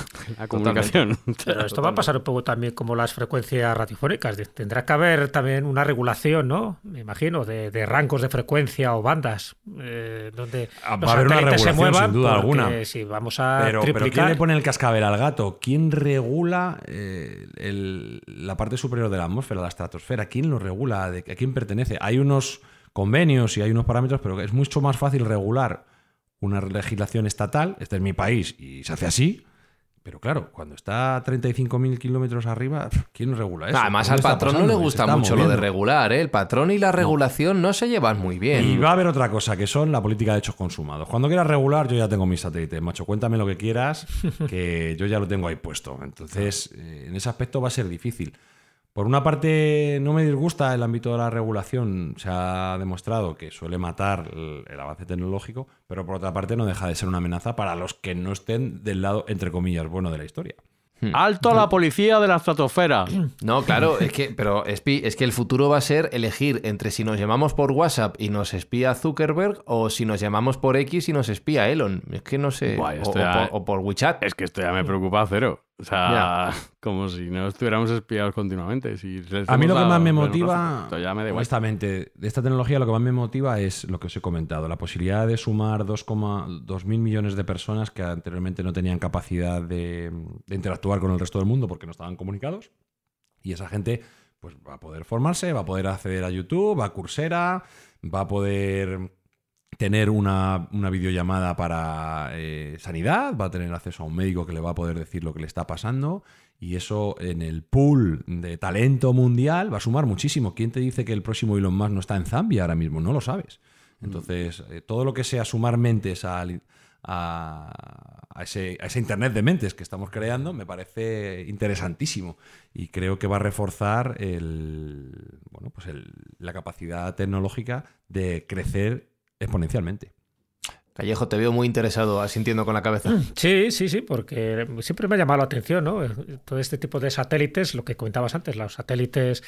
comunicación. Pero esto va a pasar un poco también como las frecuencias radiofónicas. Tendrá que haber también una regulación, ¿no? Me imagino, de rangos de frecuencia o bandas, donde va a haber una regulación, se muevan, sin duda alguna. Si vamos a pero triplicar... ¿quién le pone el cascabel al gato? ¿Quién regula la parte superior de la atmósfera, la estratosfera? ¿Quién lo regula? ¿A quién pertenece? Hay unos convenios y hay unos parámetros, pero es mucho más fácil regular una legislación estatal. Este es mi país y se hace así. Pero claro, cuando está a 35.000 kilómetros arriba, ¿quién regula eso? Además, al patrón no le gusta mucho lo de regular, ¿eh? El patrón y la regulación no se llevan muy bien. Y va a haber otra cosa, que son la política de hechos consumados. Cuando quieras regular, yo ya tengo mis satélites, macho. Cuéntame lo que quieras, que yo ya lo tengo ahí puesto. Entonces, en ese aspecto va a ser difícil. Por una parte, no me disgusta el ámbito de la regulación. Se ha demostrado que suele matar el avance tecnológico, pero por otra parte no deja de ser una amenaza para los que no estén del lado, entre comillas, bueno de la historia. ¡Alto a la policía de la estratosfera! No, claro, pero Espi, es que el futuro va a ser elegir entre si nos llamamos por WhatsApp y nos espía Zuckerberg o si nos llamamos por X y nos espía Elon. Es que no sé. Buah, o por WeChat. Es que esto ya me preocupa cero. O sea, como si no estuviéramos espiados continuamente. A mí lo que más me motiva, ya me da igual. honestamente, de esta tecnología lo que más me motiva es lo que os he comentado, la posibilidad de sumar 2,2 mil millones de personas que anteriormente no tenían capacidad de interactuar con el resto del mundo porque no estaban comunicados. Y esa gente pues va a poder formarse, va a poder acceder a YouTube, a Coursera, va a poder tener una videollamada para sanidad, va a tener acceso a un médico que le va a poder decir lo que le está pasando, y eso en el pool de talento mundial va a sumar muchísimo. ¿Quién te dice que el próximo Elon Musk no está en Zambia ahora mismo? No lo sabes. Entonces, todo lo que sea sumar mentes a ese Internet de mentes que estamos creando me parece interesantísimo, y creo que va a reforzar la capacidad tecnológica de crecer exponencialmente. Callejo, te veo muy interesado, asintiendo con la cabeza. Sí, porque siempre me ha llamado la atención, ¿no? Todo este tipo de satélites, lo que comentabas antes, los satélites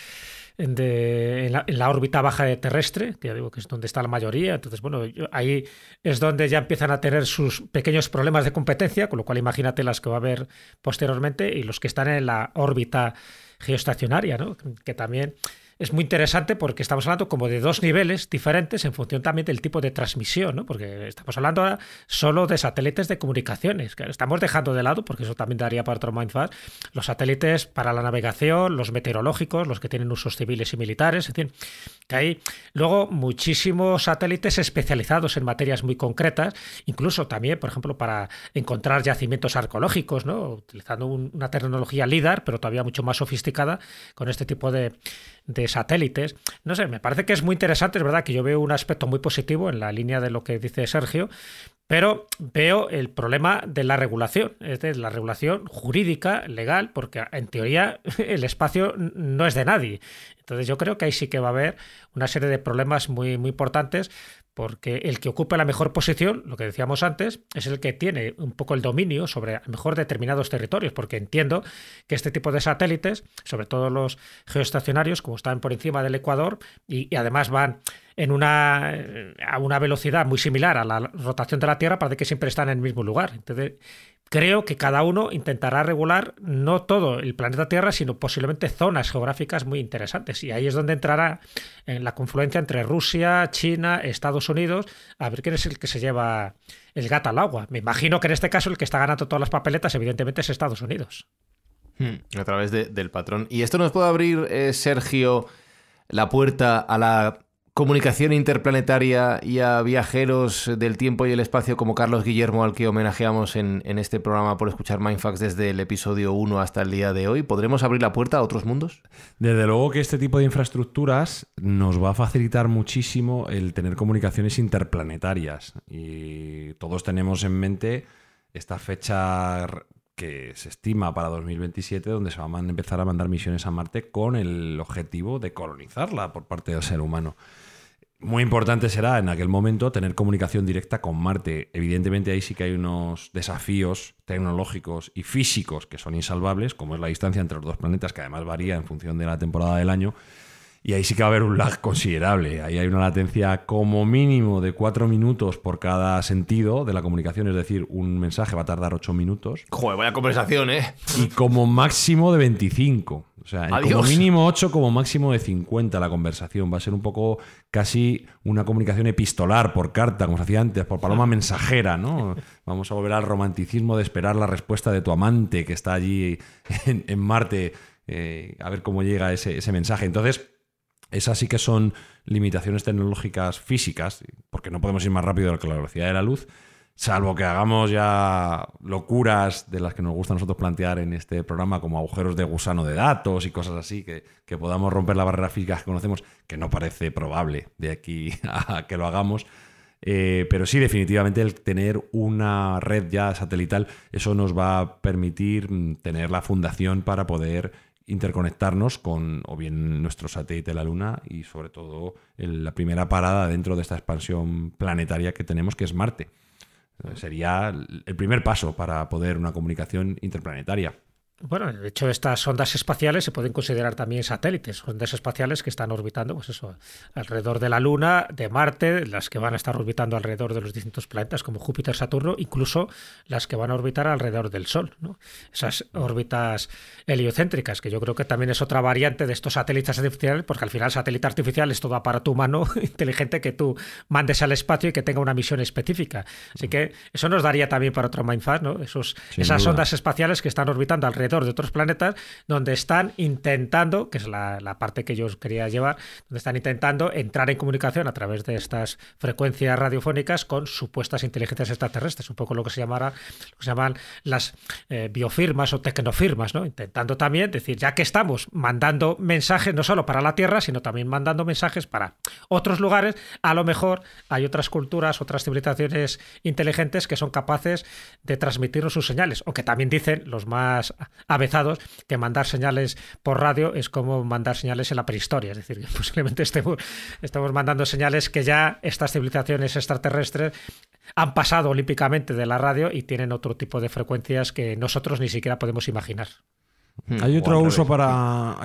en la órbita baja terrestre, que ya digo que es donde está la mayoría. Entonces, bueno, ahí es donde ya empiezan a tener sus pequeños problemas de competencia, con lo cual imagínate las que va a haber posteriormente, y los que están en la órbita geoestacionaria, ¿no? Que también es muy interesante porque estamos hablando como de dos niveles diferentes en función también del tipo de transmisión, ¿no? Porque estamos hablando ahora solo de satélites de comunicaciones, que estamos dejando de lado, porque eso también daría para otro Mindfast, los satélites para la navegación, los meteorológicos, los que tienen usos civiles y militares, es decir, que hay luego muchísimos satélites especializados en materias muy concretas, incluso también, por ejemplo, para encontrar yacimientos arqueológicos, ¿no? Utilizando una tecnología LIDAR, pero todavía mucho más sofisticada, con este tipo de satélites. No sé, me parece que es muy interesante, es verdad que yo veo un aspecto muy positivo en la línea de lo que dice Sergio, pero veo el problema de la regulación, es decir, la regulación jurídica, legal, porque en teoría el espacio no es de nadie. Entonces yo creo que ahí sí que va a haber una serie de problemas muy, muy importantes, porque el que ocupe la mejor posición, lo que decíamos antes, es el que tiene un poco el dominio sobre a lo mejor determinados territorios, porque entiendo que este tipo de satélites, sobre todo los geoestacionarios, como están por encima del Ecuador y además van a una velocidad muy similar a la rotación de la Tierra, parece que siempre están en el mismo lugar. Entonces, creo que cada uno intentará regular no todo el planeta Tierra, sino posiblemente zonas geográficas muy interesantes. Y ahí es donde entrará en la confluencia entre Rusia, China, Estados Unidos, a ver quién es el que se lleva el gato al agua. Me imagino que en este caso el que está ganando todas las papeletas, evidentemente, es Estados Unidos. A través del patrón. ¿Y esto nos puede abrir, Sergio, la puerta a la comunicación interplanetaria y a viajeros del tiempo y el espacio como Carlos Guillermo, al que homenajeamos en este programa por escuchar Mindfax desde el episodio 1 hasta el día de hoy, ¿podremos abrir la puerta a otros mundos? Desde luego que este tipo de infraestructuras nos va a facilitar muchísimo el tener comunicaciones interplanetarias. Y todos tenemos en mente esta fecha que se estima para 2027, donde se van a empezar a mandar misiones a Marte con el objetivo de colonizarla por parte del ser humano. Muy importante será en aquel momento tener comunicación directa con Marte. Evidentemente ahí sí que hay unos desafíos tecnológicos y físicos que son insalvables, como es la distancia entre los dos planetas, que además varía en función de la temporada del año. Y ahí sí que va a haber un lag considerable. Ahí hay una latencia como mínimo de 4 minutos por cada sentido de la comunicación. Es decir, un mensaje va a tardar 8 minutos. Joder, vaya conversación, ¿eh? Y como máximo de 25. O sea, como mínimo 8, como máximo de 50 la conversación. Va a ser un poco casi una comunicación epistolar por carta, como se hacía antes, por paloma mensajera, ¿no? Vamos a volver al romanticismo de esperar la respuesta de tu amante que está allí en Marte, a ver cómo llega ese mensaje. Entonces, esas sí que son limitaciones tecnológicas físicas, porque no podemos ir más rápido que la velocidad de la luz, salvo que hagamos ya locuras de las que nos gusta a nosotros plantear en este programa, como agujeros de gusano de datos y cosas así, que podamos romper la barrera física que conocemos, que no parece probable de aquí a que lo hagamos. Pero sí, definitivamente el tener una red ya satelital, eso nos va a permitir tener la fundación para poder interconectarnos con o bien nuestro satélite de la Luna y sobre todo la primera parada dentro de esta expansión planetaria que tenemos, que es Marte. Sería el primer paso para poder una comunicación interplanetaria. Bueno, de hecho, estas ondas espaciales se pueden considerar también satélites, ondas espaciales que están orbitando, pues eso, alrededor de la Luna, de Marte, las que van a estar orbitando alrededor de los distintos planetas como Júpiter, Saturno, incluso las que van a orbitar alrededor del Sol, ¿no? Esas órbitas heliocéntricas, que yo creo que también es otra variante de estos satélites artificiales, porque al final el satélite artificial es todo aparato humano inteligente que tú mandes al espacio y que tenga una misión específica. Así que eso nos daría también para otro Mindfax, ¿no? Esas ondas espaciales que están orbitando alrededor de otros planetas, donde están intentando, que es la parte que yo quería llevar, donde están intentando entrar en comunicación a través de estas frecuencias radiofónicas con supuestas inteligencias extraterrestres, un poco lo que se llaman las biofirmas o tecnofirmas, ¿no? Intentando también decir, ya que estamos mandando mensajes no solo para la Tierra, sino también mandando mensajes para otros lugares, a lo mejor hay otras culturas, otras civilizaciones inteligentes que son capaces de transmitirnos sus señales, o que también dicen los más avezados que mandar señales por radio es como mandar señales en la prehistoria, es decir, que posiblemente estamos mandando señales que ya estas civilizaciones extraterrestres han pasado olímpicamente de la radio y tienen otro tipo de frecuencias que nosotros ni siquiera podemos imaginar. Hay otro uso para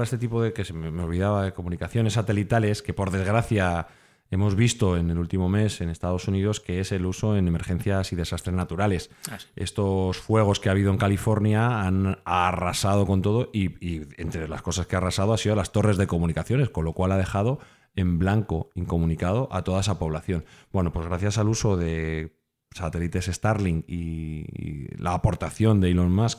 este tipo de, que se me olvidaba, de comunicaciones satelitales que por desgracia hemos visto en el último mes en Estados Unidos, que es el uso en emergencias y desastres naturales. Sí. Estos fuegos que ha habido en California han arrasado con todo y entre las cosas que ha arrasado ha sido las torres de comunicaciones, con lo cual ha dejado en blanco, incomunicado a toda esa población. Bueno, pues gracias al uso de satélites Starlink y la aportación de Elon Musk,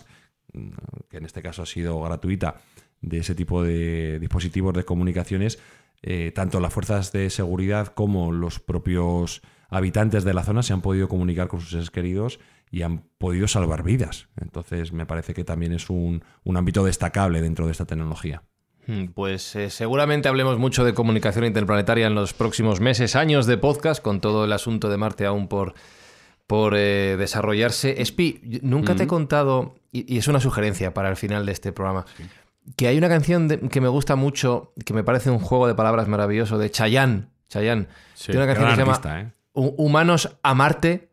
que en este caso ha sido gratuita, de ese tipo de dispositivos de comunicaciones, tanto las fuerzas de seguridad como los propios habitantes de la zona se han podido comunicar con sus seres queridos y han podido salvar vidas. Entonces me parece que también es un ámbito destacable dentro de esta tecnología. Pues seguramente hablemos mucho de comunicación interplanetaria en los próximos meses, años de podcast, con todo el asunto de Marte aún por desarrollarse. Espi, nunca te he contado, y es una sugerencia para el final de este programa, sí, que hay una canción que me gusta mucho, que me parece un juego de palabras maravilloso, de Chayanne. Sí, tiene una canción que se llama Humanos a Marte.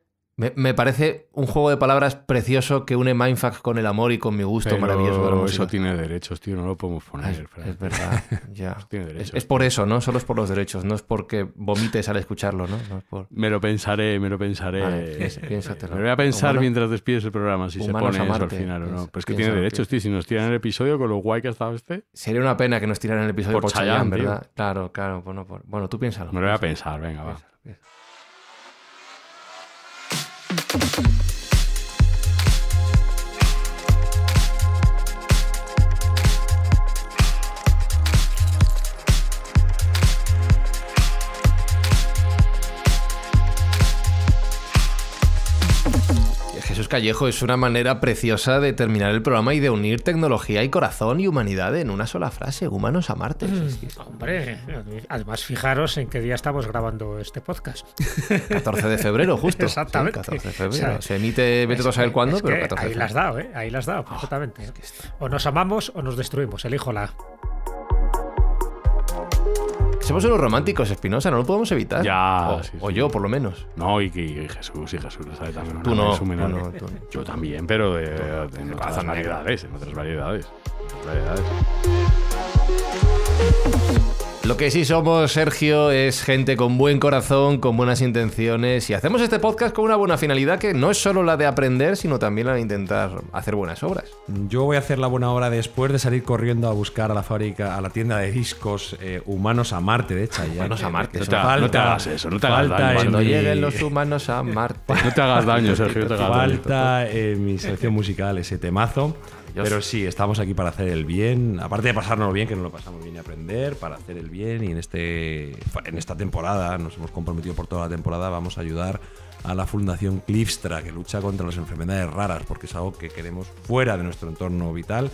Me parece un juego de palabras precioso que une Mindfax con el amor y con mi gusto. Pero maravilloso de la música. Eso tiene derechos, tío, no lo podemos poner. Es verdad, ya. Tiene derechos, es por eso, ¿no? Solo es por los derechos, no es porque vomites al escucharlo, ¿no? No es por... Me lo pensaré. Vale, piénsatelo. Me lo voy a pensar mientras despides el programa, si se pone eso al final o no. Pero es que tiene derechos, tío. Si nos tiran el episodio con lo guay que ha estado este... Sería una pena que nos tiraran el episodio por Chayanne, ¿verdad? Tío. Claro. Bueno, tú piénsalo. Me lo voy a pensar, venga, va. Callejo, es una manera preciosa de terminar el programa y de unir tecnología y corazón y humanidad en una sola frase. Humanos a Marte. Hombre, además fijaros en qué día estamos grabando este podcast. 14 de febrero, justo. Exactamente. Sí, 14 de febrero. O sea, se emite, vete tú a saber cuándo, pero 14 de febrero. Ahí las has dado, ¿eh? Ahí las has dado, perfectamente. O nos amamos o nos destruimos, elíjola. Somos unos románticos, Espinosa, no lo podemos evitar. Ya, o yo, por lo menos. No, y Jesús lo sabe también. Tú no. Yo también, pero en otras variedades. Lo que sí somos, Sergio, es gente con buen corazón, con buenas intenciones, y hacemos este podcast con una buena finalidad que no es solo la de aprender, sino también la de intentar hacer buenas obras. Yo voy a hacer la buena obra después de salir corriendo a buscar a la fábrica, a la tienda de discos Humanos a Marte, de hecho. Humanos a Marte. No te hagas eso, no te hagas daño. Cuando lleguen los humanos a Marte. No te hagas daño, Sergio, no te hagas daño. Falta mi selección musical, ese temazo. Pero sí, estamos aquí para hacer el bien, aparte de pasárnoslo bien, que nos lo pasamos bien y aprender, para hacer el bien. Y en esta temporada, nos hemos comprometido por toda la temporada, vamos a ayudar a la Fundación Clivstra, que lucha contra las enfermedades raras, porque es algo que queremos fuera de nuestro entorno vital.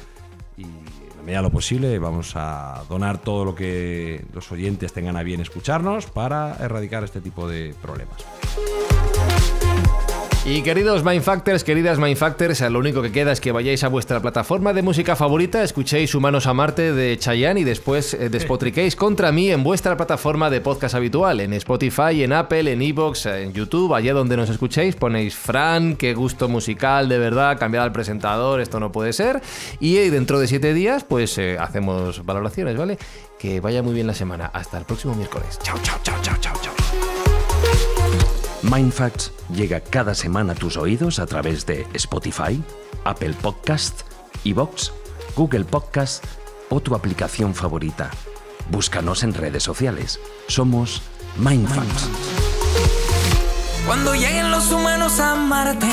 Y en la medida de lo posible vamos a donar todo lo que los oyentes tengan a bien escucharnos para erradicar este tipo de problemas. Y queridos Mindfactors, queridas Mindfactors, lo único que queda es que vayáis a vuestra plataforma de música favorita, escuchéis Humanos a Marte de Chayanne y después despotriquéis contra mí en vuestra plataforma de podcast habitual, en Spotify, en Apple, en iVoox, en YouTube, allá donde nos escuchéis, ponéis Fran, qué gusto musical, de verdad, cambiad al presentador, esto no puede ser, y dentro de 7 días pues hacemos valoraciones, ¿vale? Que vaya muy bien la semana, hasta el próximo miércoles. Chao, chao, chao, chao, chao, chao. Mindfacts llega cada semana a tus oídos a través de Spotify, Apple Podcast, iVoox, Google Podcast o tu aplicación favorita. Búscanos en redes sociales. Somos Mindfacts. Cuando lleguen los humanos a Marte,